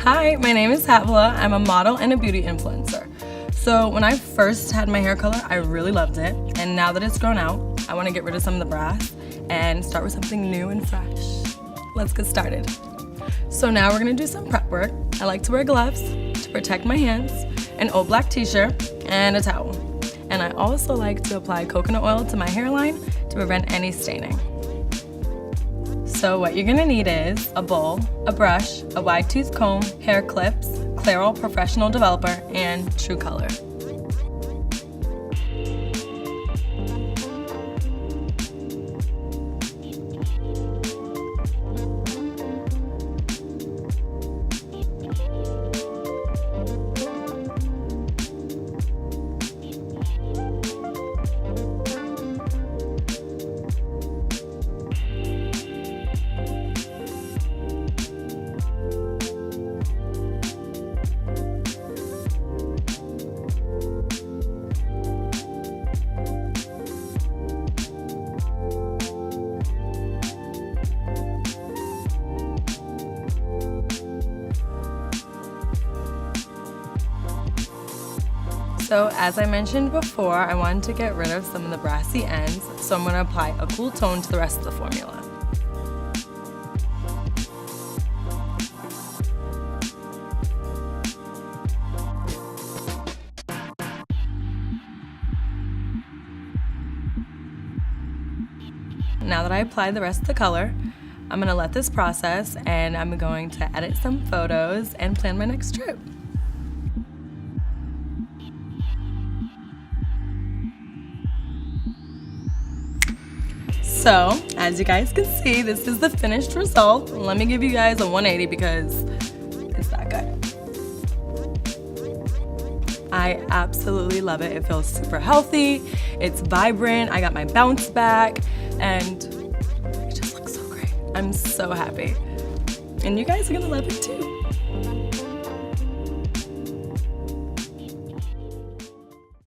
Hi, my name is Hatvala. I'm a model and a beauty influencer. So when I first had my hair color, I really loved it. And now that it's grown out, I want to get rid of some of the brass and start with something new and fresh. Let's get started. So now we're going to do some prep work. I like to wear gloves to protect my hands, an old black t-shirt, and a towel. And I also like to apply coconut oil to my hairline to prevent any staining. So what you're gonna need is a bowl, a brush, a wide tooth comb, hair clips, Clairol Professional Developer, and True Color. So as I mentioned before, I wanted to get rid of some of the brassy ends, so I'm going to apply a cool tone to the rest of the formula. Now that I applied the rest of the color, I'm going to let this process and I'm going to edit some photos and plan my next trip. So, as you guys can see, this is the finished result. Let me give you guys a 180 because it's that good. I absolutely love it. It feels super healthy, it's vibrant, I got my bounce back, and it just looks so great. I'm so happy. And you guys are gonna love it too.